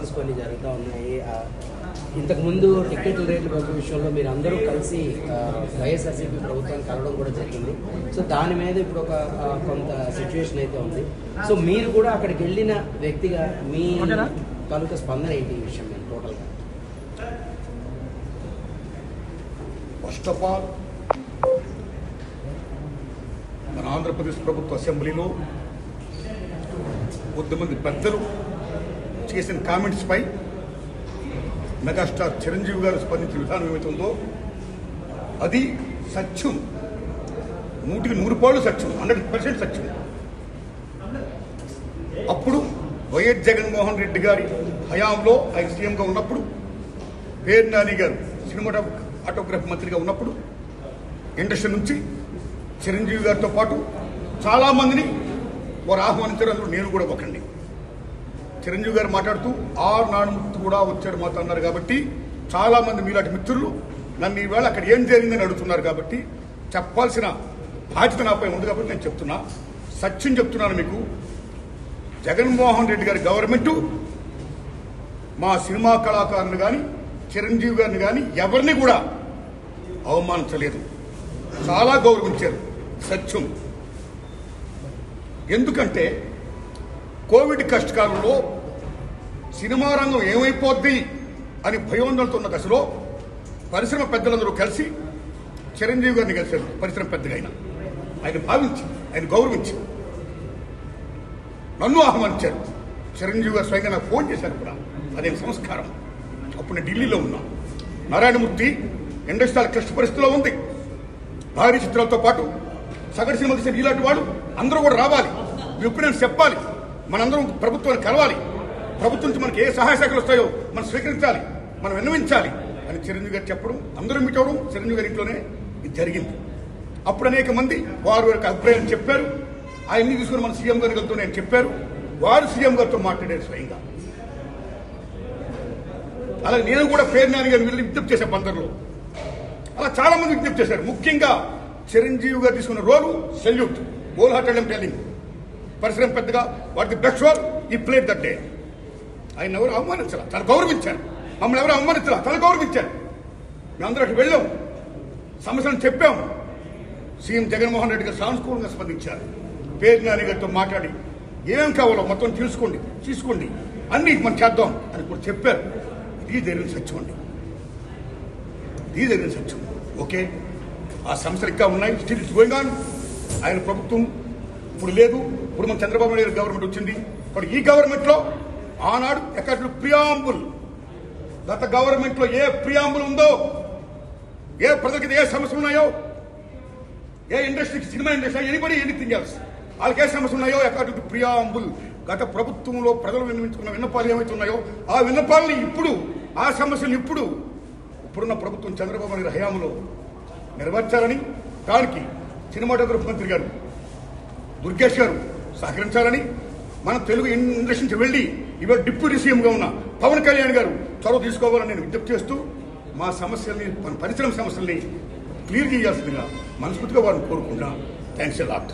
Demands కొన్ని జరుగుతూ ఉన్నాయి. ఇంతకుముందు టికెట్ల రేట్ల పెంపు విషయంలో మీరు అందరూ కలిసి వైఎస్ఆర్సీపీ ప్రభుత్వాన్ని కలవడం కూడా జరిగింది. సో దాని మీద ఇప్పుడు ఒక కొంత సిచ్యువేషన్ అయితే ఉంది. సో మీరు కూడా అక్కడికి వెళ్ళిన వ్యక్తిగా మీ తాలూకా స్పందన ఏంటి ఈ విషయం మీద టోటల్గా? ఫస్ట్ ఆఫ్ ఆల్ మన ఆంధ్రప్రదేశ్ ప్రభుత్వ అసెంబ్లీలో కొద్దిమంది పెద్దలు చేసిన కామెంట్స్ పై మెగాస్టార్ చిరంజీవి గారు స్పందించిన విధానం ఏమైతే ఉందో అది సత్యం, 100% సత్యం, 100% సత్యం. అప్పుడు వైఎస్ జగన్మోహన్ రెడ్డి గారి హయాంలో ఆయన సీఎంగా ఉన్నప్పుడు, పేరు నాని గారు సినిమాటోగ్రఫీ మంత్రిగా ఉన్నప్పుడు ఇండస్ట్రీ నుంచి చిరంజీవి గారితో పాటు చాలామందిని వారు ఆహ్వానించారు. అందులో నేను కూడా ఒకండి. చిరంజీవి గారు మాట్లాడుతూ నానుమూర్తి కూడా వచ్చాడు మాతో అన్నారు. కాబట్టి చాలామంది మీలాంటి మిత్రులు నన్ను ఈవేళ అక్కడ ఏం జరిగిందని అడుగుతున్నారు. కాబట్టి చెప్పాల్సిన బాధ్యత నాపై ఉంది. కాబట్టి నేను చెప్తున్నా, సత్యం చెప్తున్నాను మీకు. జగన్మోహన్ రెడ్డి గారి గవర్నమెంటు మా సినిమా కళాకారులు కానీ చిరంజీవి గారిని కానీ ఎవరిని కూడా అవమానించలేదు, చాలా గౌరవించారు. సత్యం. ఎందుకంటే కోవిడ్ కష్టకాలంలో సినిమా రంగం ఏమైపోద్ది అని భయోందనతో ఉన్న దశలో పరిశ్రమ పెద్దలందరూ కలిసి చిరంజీవి గారిని కలిశారు. పరిశ్రమ పెద్దగా ఆయన భావించి, ఆయన గౌరవించి నన్ను ఆహ్వానించారు. చిరంజీవి గారు స్వయంగా నాకు ఫోన్ చేశారు కూడా. అదే సంస్కారం. అప్పుడు నేను ఢిల్లీలో ఉన్నా. నారాయణమూర్తి ఇండస్ట్రీ క్లిష్ట పరిస్థితిలో ఉంది. భారీ చిత్రాలతో పాటు సగటు సినిమా తీసిన ఇలాంటి వాళ్ళు అందరూ కూడా రావాలి, మీ ఒపీనియన్స్ చెప్పాలి, మనందరం ప్రభుత్వాన్ని కలవాలి, ప్రభుత్వం నుంచి మనకి ఏ సహాయ శాఖలు వస్తాయో మనం స్వీకరించాలి, మనం విన్నవించాలి అని చిరంజీవి గారు చెప్పడం, అందరూ మీట్ అవ్వడం చిరంజీవి గారి ఇంట్లోనే ఇది జరిగింది. అప్పుడు అనేక మంది వారి యొక్క అభిప్రాయాన్ని చెప్పారు. ఆయన్ని తీసుకుని మన సీఎం గారి గారితో నేను చెప్పారు. వారు సీఎం గారితో మాట్లాడారు స్వయంగా. అలాగే నేను కూడా పేరు నాని గారిని వెళ్ళి విజ్ఞప్తి చేసే బందర్లో. అలా చాలా మంది విజ్ఞప్తి చేశారు. ముఖ్యంగా చిరంజీవి గారు తీసుకున్న రోలు salute, whole hearted I'm telling. పరిశ్రమ పెద్దగా వాటి బెస్ట్ రోల్ ఈ ప్లేట్ దట్ డే. ఆయన ఎవరు అవమానించాల, చాలా గౌరవించారు. మమ్మల్ని ఎవరు అవమానించాల, చాలా గౌరవించారు. మేమందరూ అక్కడికి వెళ్ళాం, సమస్యలను చెప్పాం. సీఎం జగన్మోహన్ రెడ్డి గారు సానుకూలంగా స్పందించారు. పేరు నాని గారితో మాట్లాడి ఏం కావాలో మొత్తం తీసుకోండి, అన్ని మనం చేద్దాం అని కూడా చెప్పారు. ఇది జరిగిన సత్యం అండి, ఇది జరిగిన సత్యం. ఓకే, ఆ సమస్యలు ఇంకా ఉన్నాయి. Still it's going on. ఆయన ప్రభుత్వం ఇప్పుడు లేదు. ఇప్పుడు మన చంద్రబాబు నాయుడు గవర్నమెంట్ వచ్చింది. ఇప్పుడు ఈ గవర్నమెంట్లో ఆనాడు ఎక్కడ ప్రియాంబుల్, గత గవర్నమెంట్లో ఏ ప్రియాంబుల్ ఉందో, ఏ ప్రజలకి ఏ సమస్యలు ఉన్నాయో, ఏ ఇండస్ట్రీకి, cinema industry, anybody anything else, వాళ్ళకి ఏ సమస్యలు ఉన్నాయో ఎక్కడ ప్రియాంబుల్, గత ప్రభుత్వంలో ప్రజలు విన్నవించుకున్న విన్నపాలు ఏమైతే ఉన్నాయో ఆ విన్నపాలని ఇప్పుడు, ఆ సమస్యలు ఇప్పుడున్న ప్రభుత్వం చంద్రబాబు నాయుడు హయాంలో నెరవేర్చాలని, దానికి సినిమాటోగ్రఫీ మంత్రి గారు దుర్గేష్ గారు సహకరించాలని, మన తెలుగు ఇండస్ట్రీ నుంచి వెళ్ళి ఇవాళ డిప్యూటీ సీఎంగా ఉన్న పవన్ కళ్యాణ్ గారు చొరవ తీసుకోవాలని నేను విజ్ఞప్తి చేస్తూ, మా సమస్యల్ని, మన పరిశ్రమ సమస్యల్ని క్లియర్ చేయాల్సిందిగా మనస్ఫూర్తిగా వారిని కోరుకుంటున్నా. Thanks a lot.